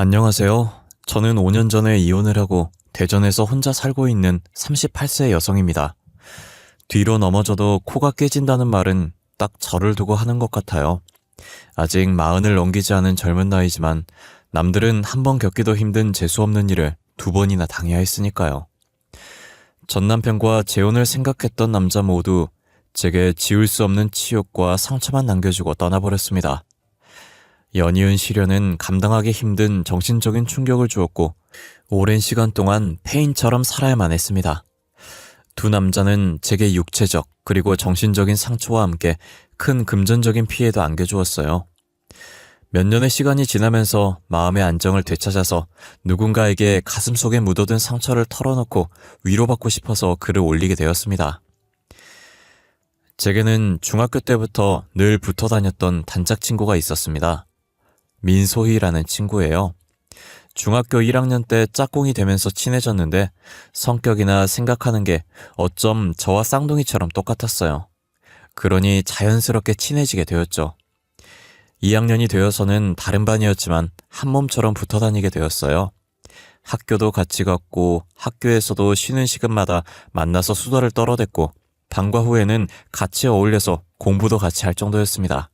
안녕하세요. 저는 5년 전에 이혼을 하고 대전에서 혼자 살고 있는 38세 여성입니다. 뒤로 넘어져도 코가 깨진다는 말은 딱 저를 두고 하는 것 같아요. 아직 40을 넘기지 않은 젊은 나이지만 남들은 한 번 겪기도 힘든 재수없는 일을 2번이나 당해야 했으니까요. 전 남편과 재혼을 생각했던 남자 모두 제게 지울 수 없는 치욕과 상처만 남겨주고 떠나버렸습니다. 연이은 시련은 감당하기 힘든 정신적인 충격을 주었고 오랜 시간 동안 폐인처럼 살아야만 했습니다. 두 남자는 제게 육체적 그리고 정신적인 상처와 함께 큰 금전적인 피해도 안겨주었어요. 몇 년의 시간이 지나면서 마음의 안정을 되찾아서 누군가에게 가슴속에 묻어둔 상처를 털어놓고 위로받고 싶어서 글을 올리게 되었습니다. 제게는 중학교 때부터 늘 붙어 다녔던 단짝 친구가 있었습니다. 민소희라는 친구예요. 중학교 1학년 때 짝꿍이 되면서 친해졌는데 성격이나 생각하는 게 어쩜 저와 쌍둥이처럼 똑같았어요. 그러니 자연스럽게 친해지게 되었죠. 2학년이 되어서는 다른 반이었지만 한 몸처럼 붙어 다니게 되었어요. 학교도 같이 갔고 학교에서도 쉬는 시간마다 만나서 수다를 떨어댔고 방과 후에는 같이 어울려서 공부도 같이 할 정도였습니다.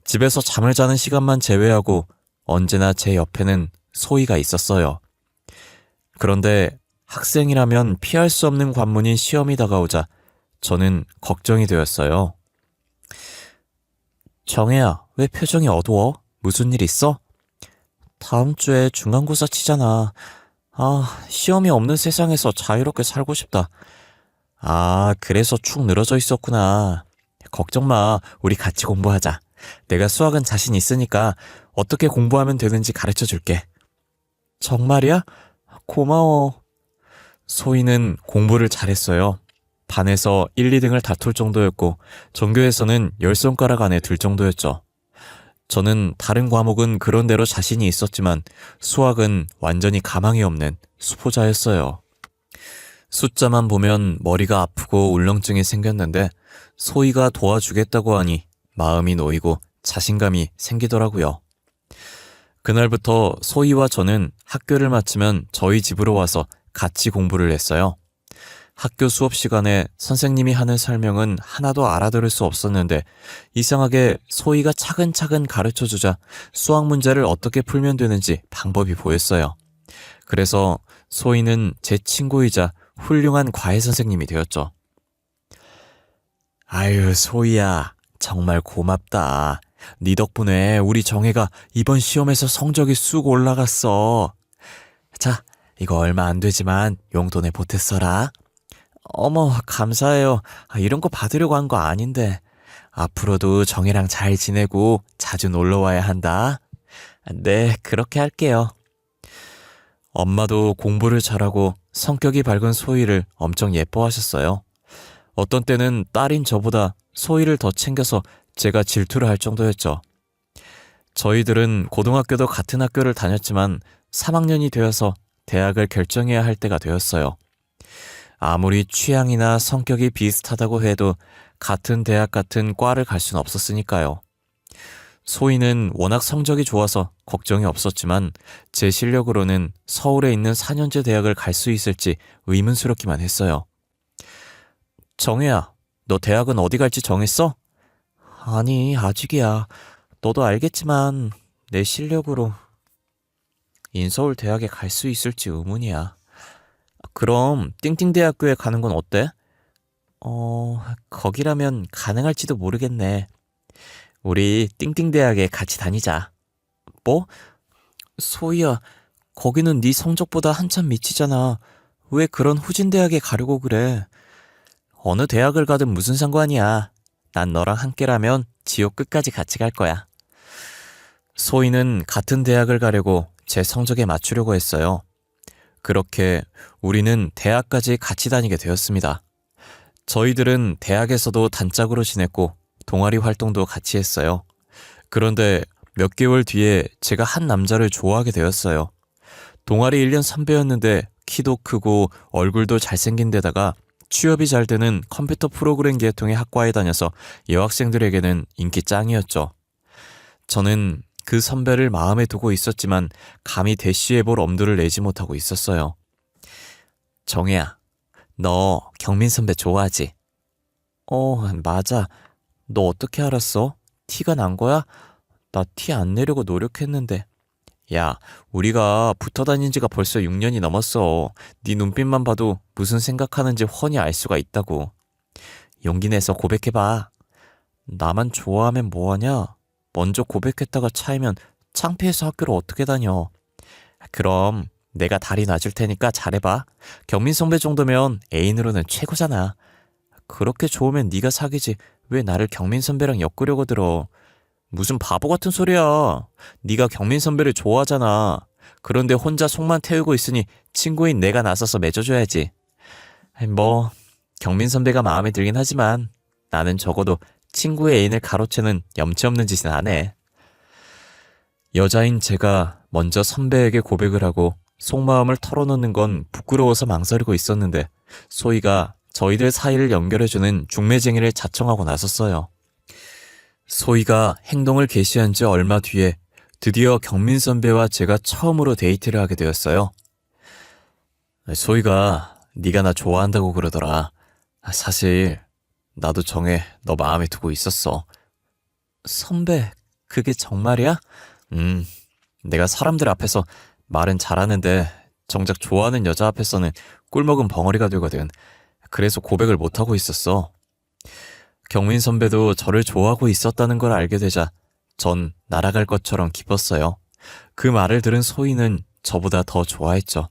집에서 잠을 자는 시간만 제외하고 언제나 제 옆에는 소희가 있었어요. 그런데 학생이라면 피할 수 없는 관문인 시험이 다가오자 저는 걱정이 되었어요. 정혜야, 왜 표정이 어두워? 무슨 일 있어? 다음 주에 중간고사 치잖아. 시험이 없는 세상에서 자유롭게 살고 싶다. 그래서 축 늘어져 있었구나. 걱정 마, 우리 같이 공부하자. 내가 수학은 자신 있으니까 어떻게 공부하면 되는지 가르쳐 줄게. 정말이야? 고마워. 소희는 공부를 잘했어요. 반에서 1, 2등을 다툴 정도였고 전교에서는 10손가락 안에 들 정도였죠. 저는 다른 과목은 그런대로 자신이 있었지만 수학은 완전히 가망이 없는 수포자였어요. 숫자만 보면 머리가 아프고 울렁증이 생겼는데 소희가 도와주겠다고 하니 마음이 놓이고 자신감이 생기더라고요. 그날부터 소희와 저는 학교를 마치면 저희 집으로 와서 같이 공부를 했어요. 학교 수업 시간에 선생님이 하는 설명은 하나도 알아들을 수 없었는데 이상하게 소희가 차근차근 가르쳐주자 수학 문제를 어떻게 풀면 되는지 방법이 보였어요. 그래서 소희는 제 친구이자 훌륭한 과외 선생님이 되었죠. 아유, 소희야, 정말 고맙다. 네 덕분에 우리 정혜가 이번 시험에서 성적이 쑥 올라갔어. 자, 이거 얼마 안 되지만 용돈에 보태 써라. 어머, 감사해요. 이런 거 받으려고 한 거 아닌데. 앞으로도 정혜랑 잘 지내고 자주 놀러 와야 한다. 네, 그렇게 할게요. 엄마도 공부를 잘하고 성격이 밝은 소희를 엄청 예뻐하셨어요. 어떤 때는 딸인 저보다 소희를 더 챙겨서 제가 질투를 할 정도였죠. 저희들은 고등학교도 같은 학교를 다녔지만 3학년이 되어서 대학을 결정해야 할 때가 되었어요. 아무리 취향이나 성격이 비슷하다고 해도 같은 대학 같은 과를 갈 수는 없었으니까요. 소희는 워낙 성적이 좋아서 걱정이 없었지만 제 실력으로는 서울에 있는 4년제 대학을 갈 수 있을지 의문스럽기만 했어요. 정혜야, 너 대학은 어디 갈지 정했어? 아니, 아직이야. 너도 알겠지만 내 실력으로 인서울 대학에 갈 수 있을지 의문이야. 그럼 띵띵대학교에 가는 건 어때? 거기라면 가능할지도 모르겠네. 우리 띵띵대학에 같이 다니자. 뭐? 소희야, 거기는 네 성적보다 한참 미치잖아. 왜 그런 후진대학에 가려고 그래? 어느 대학을 가든 무슨 상관이야. 난 너랑 함께라면 지옥 끝까지 같이 갈 거야. 소희는 같은 대학을 가려고 제 성적에 맞추려고 했어요. 그렇게 우리는 대학까지 같이 다니게 되었습니다. 저희들은 대학에서도 단짝으로 지냈고 동아리 활동도 같이 했어요. 그런데 몇 개월 뒤에 제가 한 남자를 좋아하게 되었어요. 동아리 1년 선배였는데 키도 크고 얼굴도 잘생긴 데다가 취업이 잘 되는 컴퓨터 프로그램 계통의 학과에 다녀서 여학생들에게는 인기 짱이었죠. 저는 그 선배를 마음에 두고 있었지만 감히 대쉬해볼 엄두를 내지 못하고 있었어요. 정혜야, 너 경민 선배 좋아하지? 맞아. 너 어떻게 알았어? 티가 난 거야? 나 티 안 내려고 노력했는데. 야, 우리가 붙어 다닌 지가 벌써 6년이 넘었어. 네 눈빛만 봐도 무슨 생각하는지 훤히 알 수가 있다고. 용기 내서 고백해봐. 나만 좋아하면 뭐하냐? 먼저 고백했다가 차이면 창피해서 학교를 어떻게 다녀? 그럼 내가 다리 놔줄 테니까 잘해봐. 경민 선배 정도면 애인으로는 최고잖아. 그렇게 좋으면 네가 사귀지 왜 나를 경민 선배랑 엮으려고 들어? 무슨 바보 같은 소리야. 네가 경민 선배를 좋아하잖아. 그런데 혼자 속만 태우고 있으니 친구인 내가 나서서 맺어줘야지. 뭐 경민 선배가 마음에 들긴 하지만 나는 적어도 친구의 애인을 가로채는 염치 없는 짓은 안 해. 여자인 제가 먼저 선배에게 고백을 하고 속마음을 털어놓는 건 부끄러워서 망설이고 있었는데 소희가 저희들 사이를 연결해주는 중매쟁이를 자청하고 나섰어요. 소희가 행동을 개시한 지 얼마 뒤에 드디어 경민 선배와 제가 처음으로 데이트를 하게 되었어요. 소희가 네가 나 좋아한다고 그러더라. 사실 나도 정해 너 마음에 두고 있었어. 선배, 그게 정말이야? 내가 사람들 앞에서 말은 잘하는데 정작 좋아하는 여자 앞에서는 꿀먹은 벙어리가 되거든. 그래서 고백을 못하고 있었어. 경민 선배도 저를 좋아하고 있었다는 걸 알게 되자 전 날아갈 것처럼 기뻤어요. 그 말을 들은 소희는 저보다 더 좋아했죠.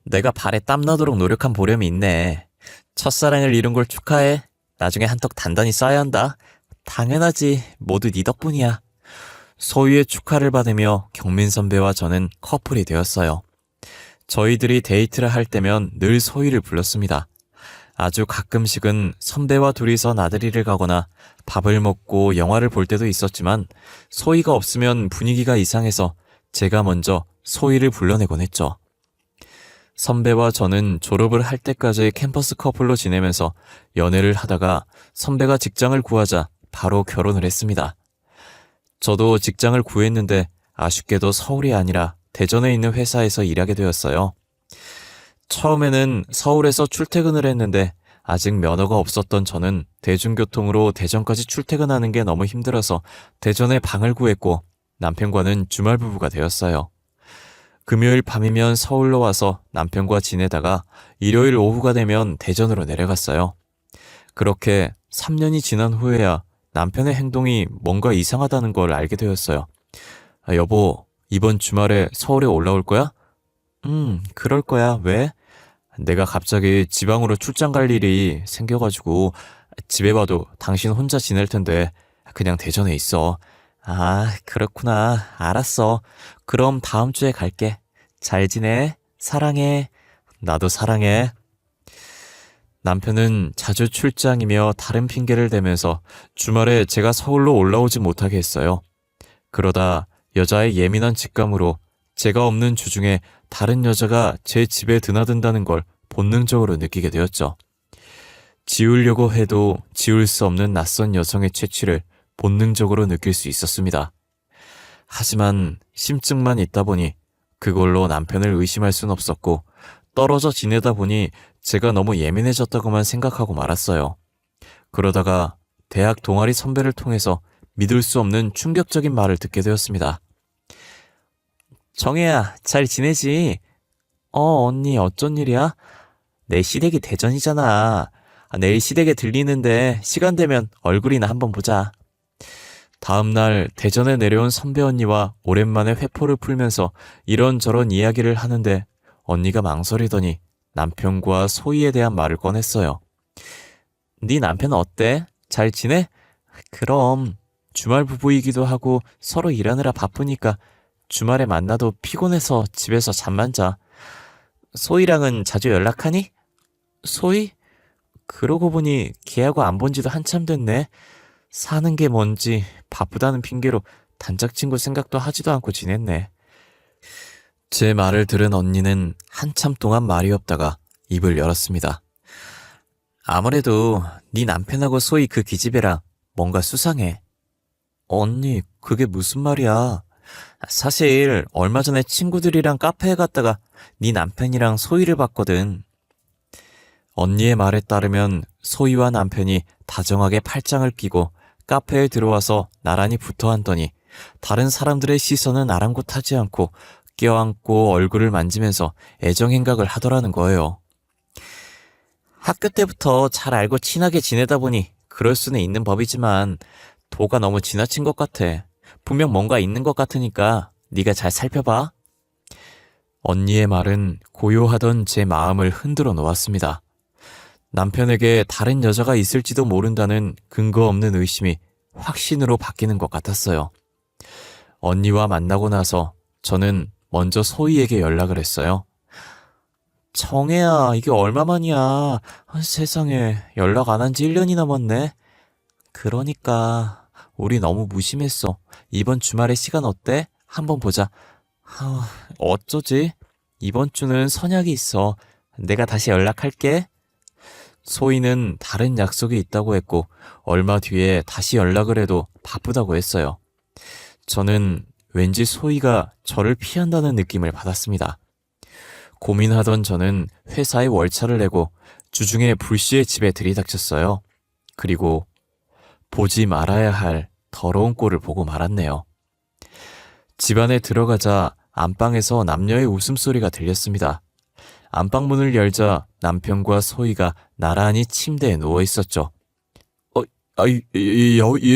내가 발에 땀나도록 노력한 보람이 있네. 첫사랑을 이룬 걸 축하해. 나중에 한턱 단단히 쏴야 한다. 당연하지. 모두 네 덕분이야. 소희의 축하를 받으며 경민 선배와 저는 커플이 되었어요. 저희들이 데이트를 할 때면 늘 소희를 불렀습니다. 아주 가끔씩은 선배와 둘이서 나들이를 가거나 밥을 먹고 영화를 볼 때도 있었지만 소희가 없으면 분위기가 이상해서 제가 먼저 소희를 불러내곤 했죠. 선배와 저는 졸업을 할 때까지 캠퍼스 커플로 지내면서 연애를 하다가 선배가 직장을 구하자 바로 결혼을 했습니다. 저도 직장을 구했는데 아쉽게도 서울이 아니라 대전에 있는 회사에서 일하게 되었어요. 처음에는 서울에서 출퇴근을 했는데 아직 면허가 없었던 저는 대중교통으로 대전까지 출퇴근하는 게 너무 힘들어서 대전에 방을 구했고 남편과는 주말 부부가 되었어요. 금요일 밤이면 서울로 와서 남편과 지내다가 일요일 오후가 되면 대전으로 내려갔어요. 그렇게 3년이 지난 후에야 남편의 행동이 뭔가 이상하다는 걸 알게 되었어요. 여보, 이번 주말에 서울에 올라올 거야? 그럴 거야. 왜? 내가 갑자기 지방으로 출장 갈 일이 생겨가지고 집에 봐도 당신 혼자 지낼 텐데 그냥 대전에 있어. 아, 그렇구나. 알았어. 그럼 다음 주에 갈게. 잘 지내. 사랑해. 나도 사랑해. 남편은 자주 출장이며 다른 핑계를 대면서 주말에 제가 서울로 올라오지 못하게 했어요. 그러다 여자의 예민한 직감으로 제가 없는 주중에 다른 여자가 제 집에 드나든다는 걸 본능적으로 느끼게 되었죠. 지우려고 해도 지울 수 없는 낯선 여성의 채취를 본능적으로 느낄 수 있었습니다. 하지만 심증만 있다 보니 그걸로 남편을 의심할 순 없었고 떨어져 지내다 보니 제가 너무 예민해졌다고만 생각하고 말았어요. 그러다가 대학 동아리 선배를 통해서 믿을 수 없는 충격적인 말을 듣게 되었습니다. 정혜야, 잘 지내지? 언니 어쩐 일이야? 내 시댁이 대전이잖아. 내일 시댁에 들리는데 시간 되면 얼굴이나 한번 보자. 다음날 대전에 내려온 선배 언니와 오랜만에 회포를 풀면서 이런저런 이야기를 하는데 언니가 망설이더니 남편과 소희에 대한 말을 꺼냈어요. 네 남편 어때? 잘 지내? 그럼 주말 부부이기도 하고 서로 일하느라 바쁘니까 주말에 만나도 피곤해서 집에서 잠만 자. 소희랑은 자주 연락하니? 소희? 그러고 보니 걔하고 안 본 지도 한참 됐네. 사는 게 뭔지 바쁘다는 핑계로 단짝 친구 생각도 하지도 않고 지냈네. 제 말을 들은 언니는 한참 동안 말이 없다가 입을 열었습니다. 아무래도 네 남편하고 소희 그 기집애랑 뭔가 수상해. 언니, 그게 무슨 말이야? 사실 얼마 전에 친구들이랑 카페에 갔다가 네 남편이랑 소희를 봤거든. 언니의 말에 따르면 소희와 남편이 다정하게 팔짱을 끼고 카페에 들어와서 나란히 붙어 앉더니 다른 사람들의 시선은 아랑곳하지 않고 껴안고 얼굴을 만지면서 애정행각을 하더라는 거예요. 학교 때부터 잘 알고 친하게 지내다 보니 그럴 수는 있는 법이지만 도가 너무 지나친 것 같아. 분명 뭔가 있는 것 같으니까 네가 잘 살펴봐. 언니의 말은 고요하던 제 마음을 흔들어 놓았습니다. 남편에게 다른 여자가 있을지도 모른다는 근거 없는 의심이 확신으로 바뀌는 것 같았어요. 언니와 만나고 나서 저는 먼저 소희에게 연락을 했어요. 정혜야, 이게 얼마만이야. 세상에, 연락 안 한 지 1년이 넘었네. 그러니까 우리 너무 무심했어. 이번 주말에 시간 어때? 한번 보자. 어쩌지? 이번 주는 선약이 있어. 내가 다시 연락할게. 소희는 다른 약속이 있다고 했고 얼마 뒤에 다시 연락을 해도 바쁘다고 했어요. 저는 왠지 소희가 저를 피한다는 느낌을 받았습니다. 고민하던 저는 회사에 월차를 내고 주중에 불시에 집에 들이닥쳤어요. 그리고 보지 말아야 할 더러운 꼴을 보고 말았네요. 집 안에 들어가자 안방에서 남녀의 웃음소리가 들렸습니다. 안방문을 열자 남편과 소희가 나란히 침대에 누워 있었죠.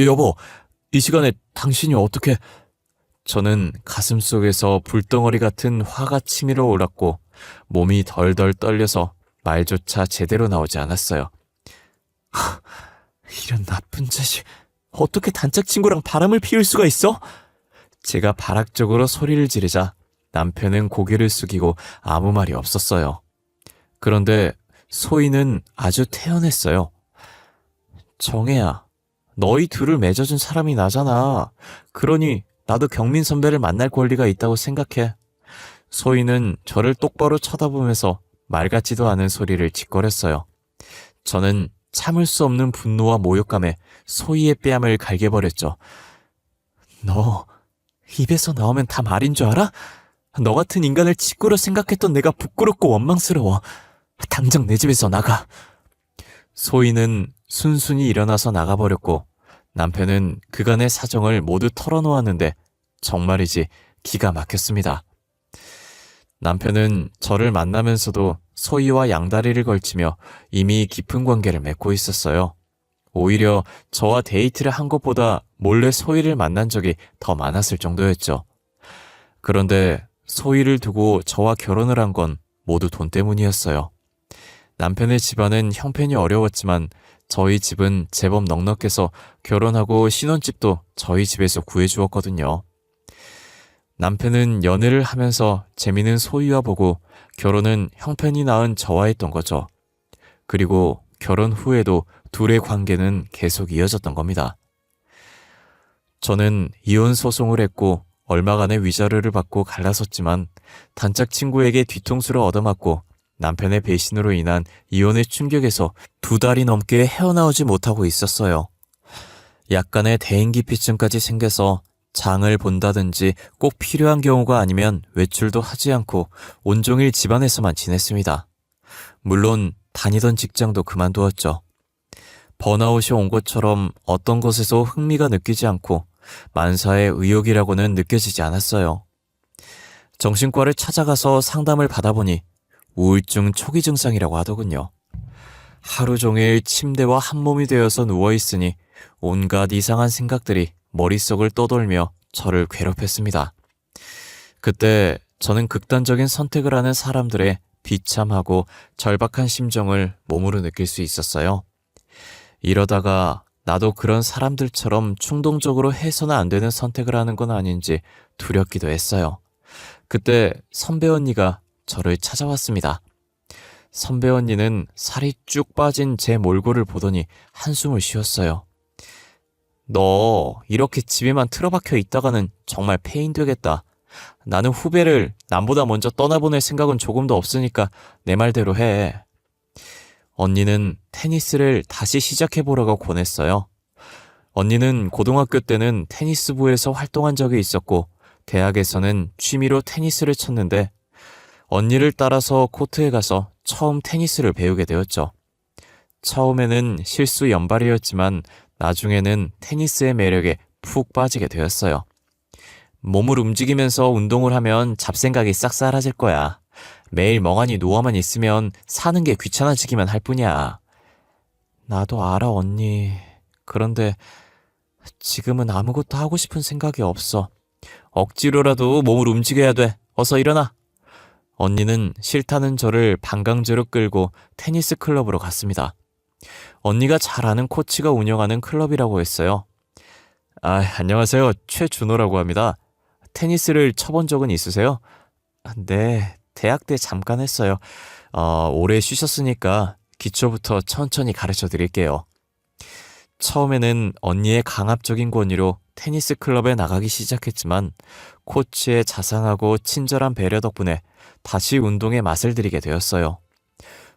여보, 이 시간에 당신이 어떻게... 저는 가슴속에서 불덩어리 같은 화가 치밀어 올랐고 몸이 덜덜 떨려서 말조차 제대로 나오지 않았어요. 이런 나쁜 자식, 어떻게 단짝 친구랑 바람을 피울 수가 있어? 제가 발악적으로 소리를 지르자 남편은 고개를 숙이고 아무 말이 없었어요. 그런데 소희는 아주 태연했어요. 정혜야, 너희 둘을 맺어준 사람이 나잖아. 그러니 나도 경민 선배를 만날 권리가 있다고 생각해. 소희는 저를 똑바로 쳐다보면서 말 같지도 않은 소리를 짓거렸어요. 저는 참을 수 없는 분노와 모욕감에 소희의 뺨을 갈겨버렸죠. 너 입에서 나오면 다 말인 줄 알아? 너 같은 인간을 직구로 생각했던 내가 부끄럽고 원망스러워. 당장 내 집에서 나가. 소희는 순순히 일어나서 나가버렸고 남편은 그간의 사정을 모두 털어놓았는데 정말이지 기가 막혔습니다. 남편은 저를 만나면서도 소희와 양다리를 걸치며 이미 깊은 관계를 맺고 있었어요. 오히려 저와 데이트를 한 것보다 몰래 소희를 만난 적이 더 많았을 정도였죠. 그런데 소희를 두고 저와 결혼을 한 건 모두 돈 때문이었어요. 남편의 집안은 형편이 어려웠지만 저희 집은 제법 넉넉해서 결혼하고 신혼집도 저희 집에서 구해주었거든요. 남편은 연애를 하면서 재미있는 소희와 보고 결혼은 형편이 나은 저와 했던 거죠. 그리고 결혼 후에도 둘의 관계는 계속 이어졌던 겁니다. 저는 이혼 소송을 했고 얼마간의 위자료를 받고 갈라섰지만 단짝 친구에게 뒤통수를 얻어맞고 남편의 배신으로 인한 이혼의 충격에서 2달이 넘게 헤어나오지 못하고 있었어요. 약간의 대인기피증까지 생겨서 장을 본다든지 꼭 필요한 경우가 아니면 외출도 하지 않고 온종일 집안에서만 지냈습니다. 물론 다니던 직장도 그만두었죠. 번아웃이 온 것처럼 어떤 것에서 흥미가 느끼지 않고 만사의 의욕이라고는 느껴지지 않았어요. 정신과를 찾아가서 상담을 받아보니 우울증 초기 증상이라고 하더군요. 하루 종일 침대와 한 몸이 되어서 누워있으니 온갖 이상한 생각들이 머릿속을 떠돌며 저를 괴롭혔습니다. 그때 저는 극단적인 선택을 하는 사람들의 비참하고 절박한 심정을 몸으로 느낄 수 있었어요. 이러다가 나도 그런 사람들처럼 충동적으로 해서는 안 되는 선택을 하는 건 아닌지 두렵기도 했어요. 그때 선배 언니가 저를 찾아왔습니다. 선배 언니는 살이 쭉 빠진 제 몰골을 보더니 한숨을 쉬었어요. 너 이렇게 집에만 틀어박혀 있다가는 정말 폐인 되겠다. 나는 후배를 남보다 먼저 떠나보낼 생각은 조금도 없으니까 내 말대로 해. 언니는 테니스를 다시 시작해보라고 권했어요. 언니는 고등학교 때는 테니스부에서 활동한 적이 있었고, 대학에서는 취미로 테니스를 쳤는데, 언니를 따라서 코트에 가서 처음 테니스를 배우게 되었죠. 처음에는 실수 연발이었지만, 나중에는 테니스의 매력에 푹 빠지게 되었어요. 몸을 움직이면서 운동을 하면 잡생각이 싹 사라질 거야. 매일 멍하니 누워만 있으면 사는 게 귀찮아지기만 할 뿐이야. 나도 알아, 언니. 그런데 지금은 아무것도 하고 싶은 생각이 없어. 억지로라도 몸을 움직여야 돼. 어서 일어나. 언니는 싫다는 저를 반강제로 끌고 테니스 클럽으로 갔습니다. 언니가 잘 아는 코치가 운영하는 클럽이라고 했어요. 안녕하세요. 최준호라고 합니다. 테니스를 쳐본 적은 있으세요? 네, 대학 때 잠깐 했어요. 오래 쉬셨으니까 기초부터 천천히 가르쳐 드릴게요. 처음에는 언니의 강압적인 권유로 테니스 클럽에 나가기 시작했지만 코치의 자상하고 친절한 배려 덕분에 다시 운동에 맛을 들이게 되었어요.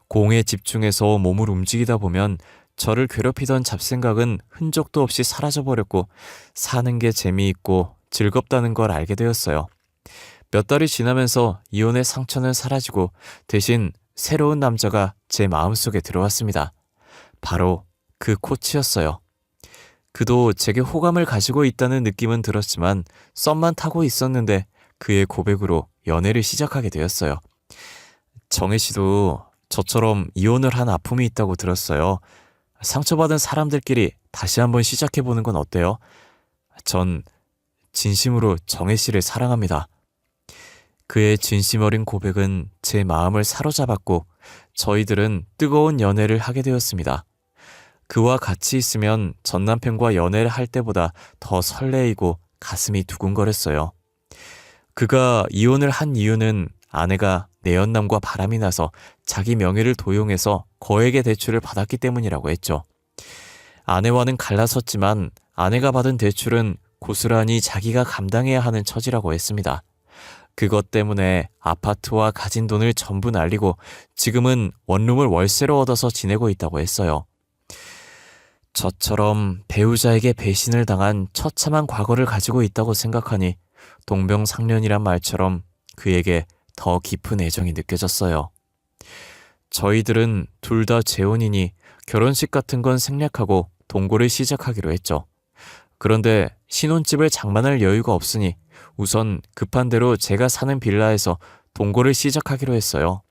공에 집중해서 몸을 움직이다 보면 저를 괴롭히던 잡생각은 흔적도 없이 사라져버렸고 사는 게 재미있고 즐겁다는 걸 알게 되었어요. 몇 달이 지나면서 이혼의 상처는 사라지고 대신 새로운 남자가 제 마음속에 들어왔습니다. 바로 그 코치였어요. 그도 제게 호감을 가지고 있다는 느낌은 들었지만 썸만 타고 있었는데 그의 고백으로 연애를 시작하게 되었어요. 정혜 씨도 저처럼 이혼을 한 아픔이 있다고 들었어요. 상처받은 사람들끼리 다시 한번 시작해보는 건 어때요? 전 진심으로 정혜 씨를 사랑합니다. 그의 진심 어린 고백은 제 마음을 사로잡았고 저희들은 뜨거운 연애를 하게 되었습니다. 그와 같이 있으면 전 남편과 연애를 할 때보다 더 설레이고 가슴이 두근거렸어요. 그가 이혼을 한 이유는 아내가 내연남과 바람이 나서 자기 명의를 도용해서 거액의 대출을 받았기 때문이라고 했죠. 아내와는 갈라섰지만 아내가 받은 대출은 고스란히 자기가 감당해야 하는 처지라고 했습니다. 그것 때문에 아파트와 가진 돈을 전부 날리고 지금은 원룸을 월세로 얻어서 지내고 있다고 했어요. 저처럼 배우자에게 배신을 당한 처참한 과거를 가지고 있다고 생각하니 동병상련이란 말처럼 그에게 더 깊은 애정이 느껴졌어요. 저희들은 둘 다 재혼이니 결혼식 같은 건 생략하고 동거를 시작하기로 했죠. 그런데 신혼집을 장만할 여유가 없으니 우선 급한 대로 제가 사는 빌라에서 동거를 시작하기로 했어요.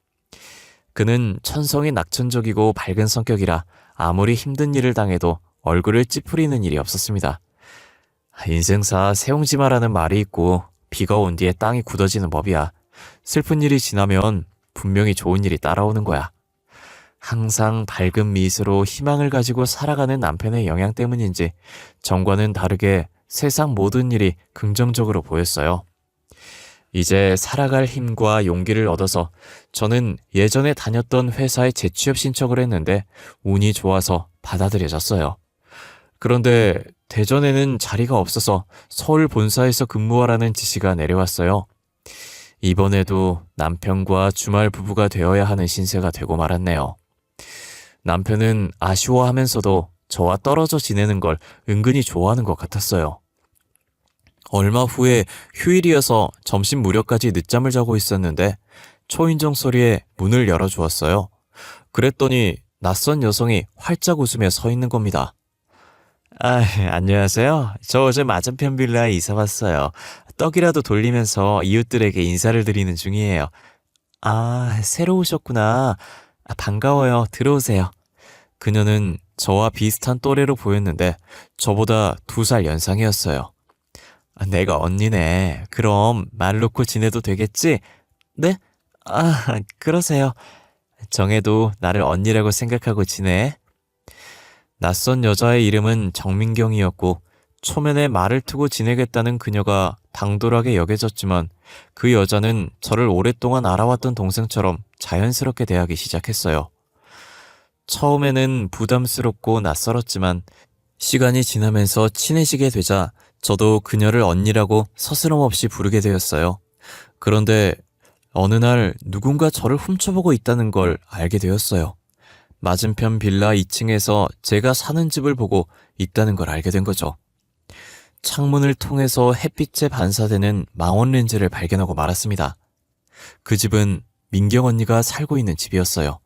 그는 천성이 낙천적이고 밝은 성격이라 아무리 힘든 일을 당해도 얼굴을 찌푸리는 일이 없었습니다. 인생사 세옹지마라는 말이 있고 비가 온 뒤에 땅이 굳어지는 법이야. 슬픈 일이 지나면 분명히 좋은 일이 따라오는 거야. 항상 밝은 미소로 희망을 가지고 살아가는 남편의 영향 때문인지 전과는 다르게 세상 모든 일이 긍정적으로 보였어요. 이제 살아갈 힘과 용기를 얻어서 저는 예전에 다녔던 회사에 재취업 신청을 했는데 운이 좋아서 받아들여졌어요. 그런데 대전에는 자리가 없어서 서울 본사에서 근무하라는 지시가 내려왔어요. 이번에도 남편과 주말 부부가 되어야 하는 신세가 되고 말았네요. 남편은 아쉬워하면서도 저와 떨어져 지내는 걸 은근히 좋아하는 것 같았어요. 얼마 후에 휴일이어서 점심 무렵까지 늦잠을 자고 있었는데 초인종 소리에 문을 열어주었어요. 그랬더니 낯선 여성이 활짝 웃으며 서 있는 겁니다. 안녕하세요. 저 어제 맞은편 빌라에 이사 왔어요. 떡이라도 돌리면서 이웃들에게 인사를 드리는 중이에요. 새로 오셨구나. 반가워요. 들어오세요. 그녀는 저와 비슷한 또래로 보였는데 저보다 2살 연상이었어요. 내가 언니네. 그럼 말 놓고 지내도 되겠지? 네? 그러세요. 정혜도 나를 언니라고 생각하고 지내. 낯선 여자의 이름은 정민경이었고 초면에 말을 트고 지내겠다는 그녀가 당돌하게 여겨졌지만 그 여자는 저를 오랫동안 알아왔던 동생처럼 자연스럽게 대하기 시작했어요. 처음에는 부담스럽고 낯설었지만 시간이 지나면서 친해지게 되자 저도 그녀를 언니라고 서스럼 없이 부르게 되었어요. 그런데 어느 날 누군가 저를 훔쳐보고 있다는 걸 알게 되었어요. 맞은편 빌라 2층에서 제가 사는 집을 보고 있다는 걸 알게 된 거죠. 창문을 통해서 햇빛에 반사되는 망원 렌즈를 발견하고 말았습니다. 그 집은 민경 언니가 살고 있는 집이었어요.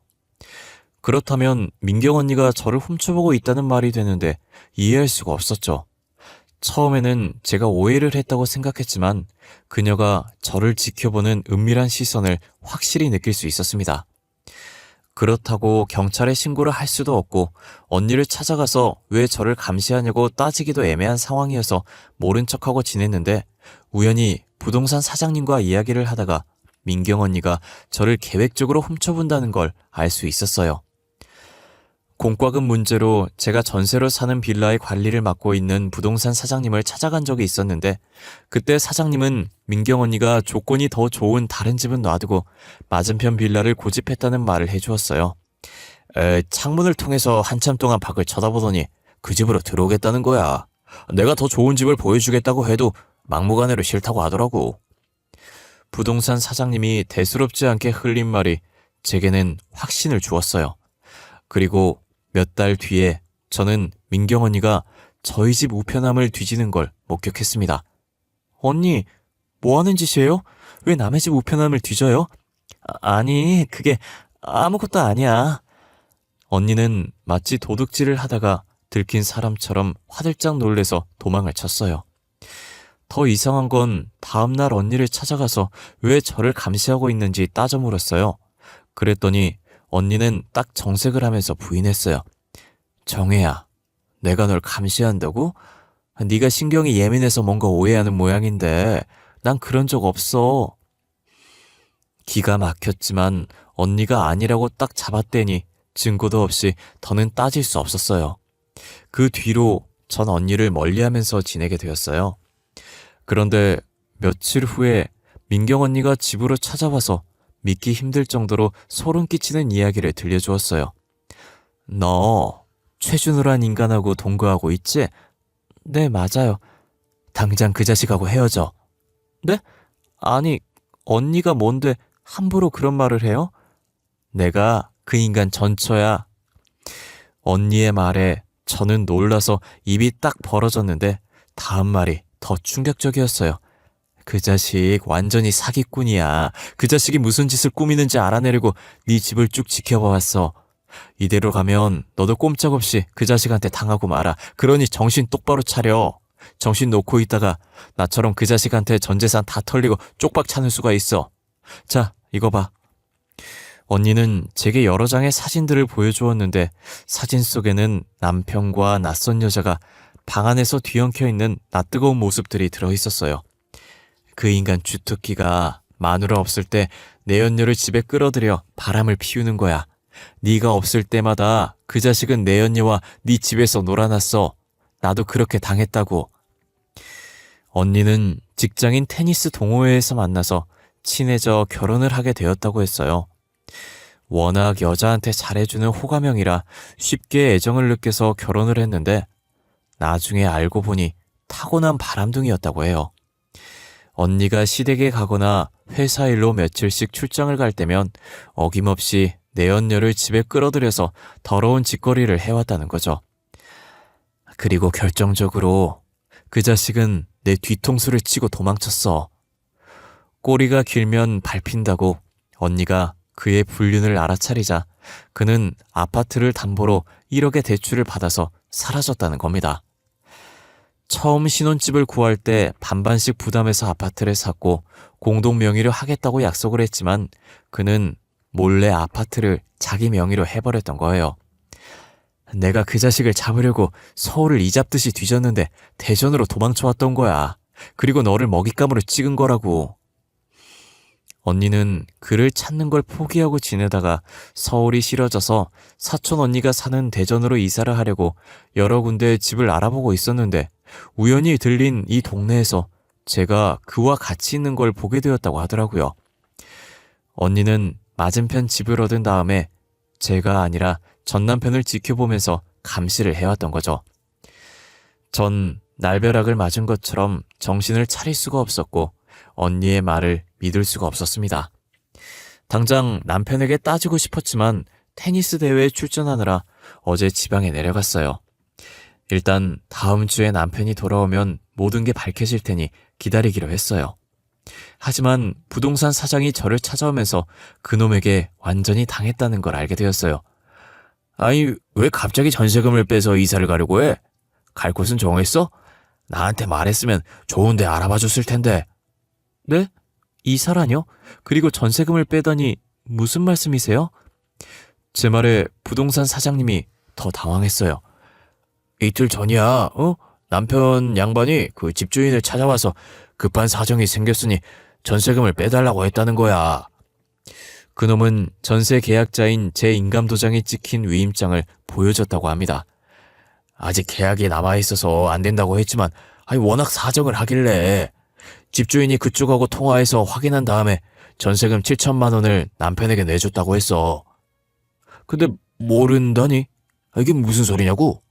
그렇다면 민경 언니가 저를 훔쳐보고 있다는 말이 되는데 이해할 수가 없었죠. 처음에는 제가 오해를 했다고 생각했지만 그녀가 저를 지켜보는 은밀한 시선을 확실히 느낄 수 있었습니다. 그렇다고 경찰에 신고를 할 수도 없고 언니를 찾아가서 왜 저를 감시하냐고 따지기도 애매한 상황이어서 모른 척하고 지냈는데 우연히 부동산 사장님과 이야기를 하다가 민경 언니가 저를 계획적으로 훔쳐본다는 걸 알 수 있었어요. 공과금 문제로 제가 전세로 사는 빌라의 관리를 맡고 있는 부동산 사장님을 찾아간 적이 있었는데 그때 사장님은 민경 언니가 조건이 더 좋은 다른 집은 놔두고 맞은편 빌라를 고집했다는 말을 해주었어요. 창문을 통해서 한참 동안 밖을 쳐다보더니 그 집으로 들어오겠다는 거야. 내가 더 좋은 집을 보여주겠다고 해도 막무가내로 싫다고 하더라고. 부동산 사장님이 대수롭지 않게 흘린 말이 제게는 확신을 주었어요. 그리고 몇 달 뒤에 저는 민경 언니가 저희 집 우편함을 뒤지는 걸 목격했습니다. 언니, 뭐 하는 짓이에요? 왜 남의 집 우편함을 뒤져요? 아니, 그게 아무것도 아니야. 언니는 마치 도둑질을 하다가 들킨 사람처럼 화들짝 놀래서 도망을 쳤어요. 더 이상한 건 다음날 언니를 찾아가서 왜 저를 감시하고 있는지 따져 물었어요. 그랬더니 언니는 딱 정색을 하면서 부인했어요. 정혜야, 내가 널 감시한다고? 네가 신경이 예민해서 뭔가 오해하는 모양인데 난 그런 적 없어. 기가 막혔지만 언니가 아니라고 딱 잡아떼니 증거도 없이 더는 따질 수 없었어요. 그 뒤로 전 언니를 멀리하면서 지내게 되었어요. 그런데 며칠 후에 민경 언니가 집으로 찾아와서 믿기 힘들 정도로 소름 끼치는 이야기를 들려주었어요. 너 최준우란 인간하고 동거하고 있지? 네, 맞아요. 당장 그 자식하고 헤어져. 네? 아니, 언니가 뭔데 함부로 그런 말을 해요? 내가 그 인간 전처야. 언니의 말에 저는 놀라서 입이 딱 벌어졌는데 다음 말이 더 충격적이었어요. 그 자식 완전히 사기꾼이야. 그 자식이 무슨 짓을 꾸미는지 알아내려고 네 집을 쭉 지켜봐왔어. 이대로 가면 너도 꼼짝없이 그 자식한테 당하고 말아. 그러니 정신 똑바로 차려. 정신 놓고 있다가 나처럼 그 자식한테 전 재산 다 털리고 쪽박 차는 수가 있어. 자, 이거 봐. 언니는 제게 여러 장의 사진들을 보여주었는데 사진 속에는 남편과 낯선 여자가 방 안에서 뒤엉켜 있는 낯뜨거운 모습들이 들어있었어요. 그 인간 주특기가 마누라 없을 때 내 연녀를 집에 끌어들여 바람을 피우는 거야. 네가 없을 때마다 그 자식은 내 연녀와 네 집에서 놀아났어. 나도 그렇게 당했다고. 언니는 직장인 테니스 동호회에서 만나서 친해져 결혼을 하게 되었다고 했어요. 워낙 여자한테 잘해주는 호감형이라 쉽게 애정을 느껴서 결혼을 했는데 나중에 알고 보니 타고난 바람둥이였다고 해요. 언니가 시댁에 가거나 회사 일로 며칠씩 출장을 갈 때면 어김없이 내 연녀를 집에 끌어들여서 더러운 짓거리를 해왔다는 거죠. 그리고 결정적으로 그 자식은 내 뒤통수를 치고 도망쳤어. 꼬리가 길면 밟힌다고 언니가 그의 불륜을 알아차리자 그는 아파트를 담보로 1억의 대출을 받아서 사라졌다는 겁니다. 처음 신혼집을 구할 때 반반씩 부담해서 아파트를 샀고 공동 명의로 하겠다고 약속을 했지만 그는 몰래 아파트를 자기 명의로 해버렸던 거예요. 내가 그 자식을 잡으려고 서울을 이잡듯이 뒤졌는데 대전으로 도망쳐왔던 거야. 그리고 너를 먹잇감으로 찍은 거라고. 언니는 그를 찾는 걸 포기하고 지내다가 서울이 싫어져서 사촌 언니가 사는 대전으로 이사를 하려고 여러 군데 집을 알아보고 있었는데 우연히 들린 이 동네에서 제가 그와 같이 있는 걸 보게 되었다고 하더라고요. 언니는 맞은편 집을 얻은 다음에 제가 아니라 전 남편을 지켜보면서 감시를 해왔던 거죠. 전 날벼락을 맞은 것처럼 정신을 차릴 수가 없었고 언니의 말을 믿을 수가 없었습니다. 당장 남편에게 따지고 싶었지만 테니스 대회에 출전하느라 어제 지방에 내려갔어요. 일단 다음 주에 남편이 돌아오면 모든 게 밝혀질 테니 기다리기로 했어요. 하지만 부동산 사장이 저를 찾아오면서 그놈에게 완전히 당했다는 걸 알게 되었어요. 아니, 왜 갑자기 전세금을 빼서 이사를 가려고 해? 갈 곳은 정했어? 나한테 말했으면 좋은 데 알아봐 줬을 텐데. 네? 이사라뇨? 그리고 전세금을 빼다니 무슨 말씀이세요? 제 말에 부동산 사장님이 더 당황했어요. 이틀 전이야, 남편 양반이 그 집주인을 찾아와서 급한 사정이 생겼으니 전세금을 빼달라고 했다는 거야. 그놈은 전세 계약자인 제 인감도장이 찍힌 위임장을 보여줬다고 합니다. 아직 계약이 남아있어서 안 된다고 했지만 워낙 사정을 하길래 집주인이 그쪽하고 통화해서 확인한 다음에 전세금 7천만 원을 남편에게 내줬다고 했어. 근데 모른다니? 이게 무슨 소리냐고?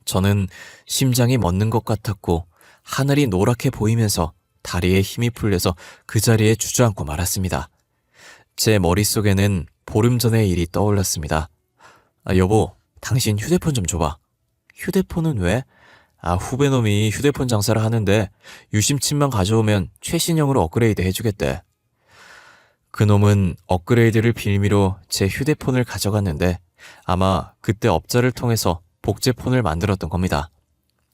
저는 심장이 멎는 것 같았고 하늘이 노랗게 보이면서 다리에 힘이 풀려서 그 자리에 주저앉고 말았습니다. 제 머릿속에는 보름 전의 일이 떠올랐습니다. 여보, 당신 휴대폰 좀 줘봐. 휴대폰은 왜? 후배놈이 휴대폰 장사를 하는데 유심칩만 가져오면 최신형으로 업그레이드 해주겠대. 그놈은 업그레이드를 빌미로 제 휴대폰을 가져갔는데 아마 그때 업자를 통해서 복제폰을 만들었던 겁니다.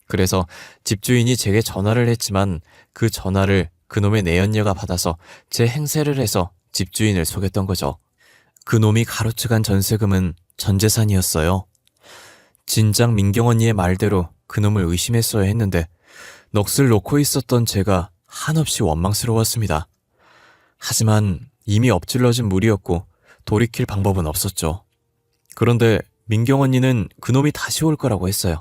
그래서 집주인이 제게 전화를 했지만 그 전화를 그놈의 내연녀가 받아서 제 행세를 해서 집주인을 속였던 거죠. 그놈이 가로채간 전세금은 전 재산이었어요. 진작 민경 언니의 말대로 그놈을 의심했어야 했는데 넋을 놓고 있었던 제가 한없이 원망스러웠습니다. 하지만 이미 엎질러진 물이었고 돌이킬 방법은 없었죠. 그런데 민경 언니는 그놈이 다시 올 거라고 했어요.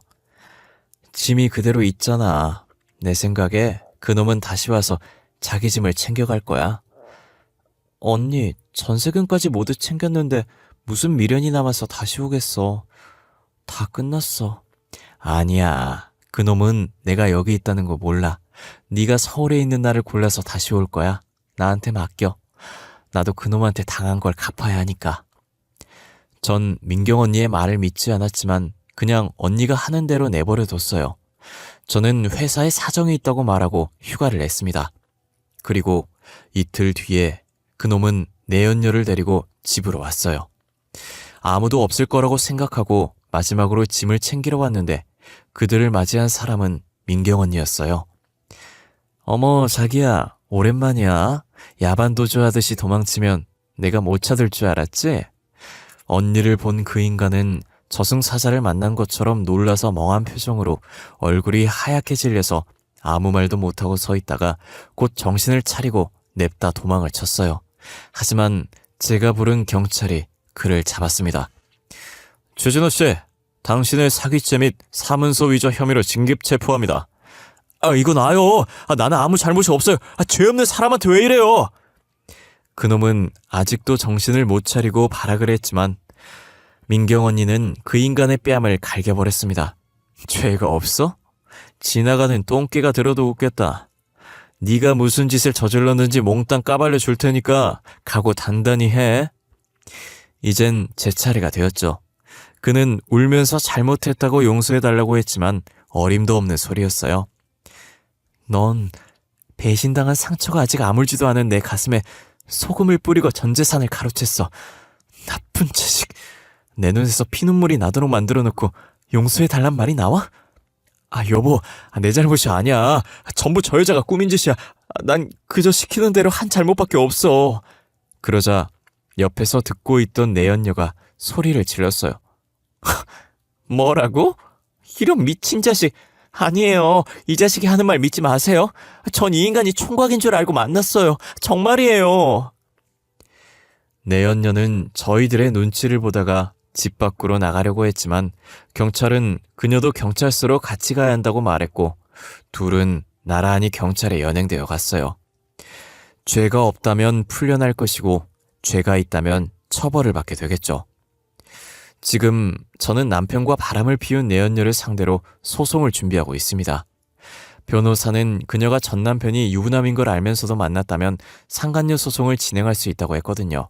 짐이 그대로 있잖아. 내 생각에 그놈은 다시 와서 자기 짐을 챙겨갈 거야. 언니, 전세금까지 모두 챙겼는데 무슨 미련이 남아서 다시 오겠어. 다 끝났어. 아니야. 그놈은 내가 여기 있다는 거 몰라. 네가 서울에 있는 날을 골라서 다시 올 거야. 나한테 맡겨. 나도 그놈한테 당한 걸 갚아야 하니까. 전 민경 언니의 말을 믿지 않았지만 그냥 언니가 하는 대로 내버려 뒀어요. 저는 회사에 사정이 있다고 말하고 휴가를 냈습니다. 그리고 이틀 뒤에 그놈은 내연녀를 데리고 집으로 왔어요. 아무도 없을 거라고 생각하고 마지막으로 짐을 챙기러 왔는데 그들을 맞이한 사람은 민경 언니였어요. 어머, 자기야, 오랜만이야. 야반도주 하듯이 도망치면 내가 못 찾을 줄 알았지? 언니를 본 그 인간은 저승사자를 만난 것처럼 놀라서 멍한 표정으로 얼굴이 하얗게 질려서 아무 말도 못하고 서 있다가 곧 정신을 차리고 냅다 도망을 쳤어요. 하지만 제가 부른 경찰이 그를 잡았습니다. 최진호 씨, 당신을 사기죄 및 사문서 위조 혐의로 긴급 체포합니다. 이건 나요. 나는 아무 잘못이 없어요. 죄 없는 사람한테 왜 이래요? 그놈은 아직도 정신을 못 차리고 발악을 했지만 민경 언니는 그 인간의 뺨을 갈겨버렸습니다. 죄가 없어? 지나가는 똥개가 들어도 웃겠다. 네가 무슨 짓을 저질렀는지 몽땅 까발려 줄 테니까 각오 단단히 해. 이젠 제 차례가 되었죠. 그는 울면서 잘못했다고 용서해달라고 했지만 어림도 없는 소리였어요. 넌 배신당한 상처가 아직 아물지도 않은 내 가슴에 소금을 뿌리고 전 재산을 가로챘어. 나쁜 자식. 내 눈에서 피눈물이 나도록 만들어놓고 용서해달란 말이 나와? 여보, 내 잘못이 아니야. 전부 저 여자가 꾸민 짓이야. 난 그저 시키는 대로 한 잘못밖에 없어. 그러자 옆에서 듣고 있던 내연녀가 소리를 질렀어요. 뭐라고? 이런 미친 자식. 아니에요. 이 자식이 하는 말 믿지 마세요. 전 이 인간이 총각인 줄 알고 만났어요. 정말이에요. 내연녀는 저희들의 눈치를 보다가 집 밖으로 나가려고 했지만 경찰은 그녀도 경찰서로 같이 가야 한다고 말했고 둘은 나란히 경찰에 연행되어 갔어요. 죄가 없다면 풀려날 것이고 죄가 있다면 처벌을 받게 되겠죠. 지금 저는 남편과 바람을 피운 내연녀를 상대로 소송을 준비하고 있습니다. 변호사는 그녀가 전 남편이 유부남인 걸 알면서도 만났다면 상간녀 소송을 진행할 수 있다고 했거든요.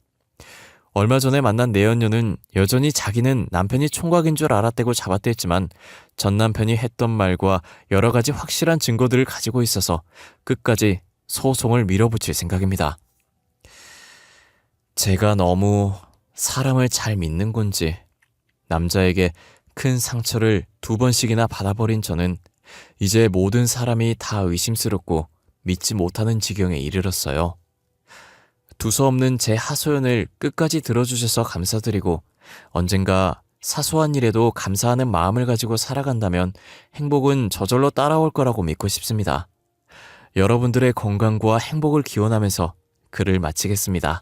얼마 전에 만난 내연녀는 여전히 자기는 남편이 총각인 줄 알았다고 잡아댔지만 전 남편이 했던 말과 여러 가지 확실한 증거들을 가지고 있어서 끝까지 소송을 밀어붙일 생각입니다. 제가 너무 사람을 잘 믿는 건지 남자에게 큰 상처를 2번씩이나 받아버린 저는 이제 모든 사람이 다 의심스럽고 믿지 못하는 지경에 이르렀어요. 두서없는 제 하소연을 끝까지 들어주셔서 감사드리고 언젠가 사소한 일에도 감사하는 마음을 가지고 살아간다면 행복은 저절로 따라올 거라고 믿고 싶습니다. 여러분들의 건강과 행복을 기원하면서 글을 마치겠습니다.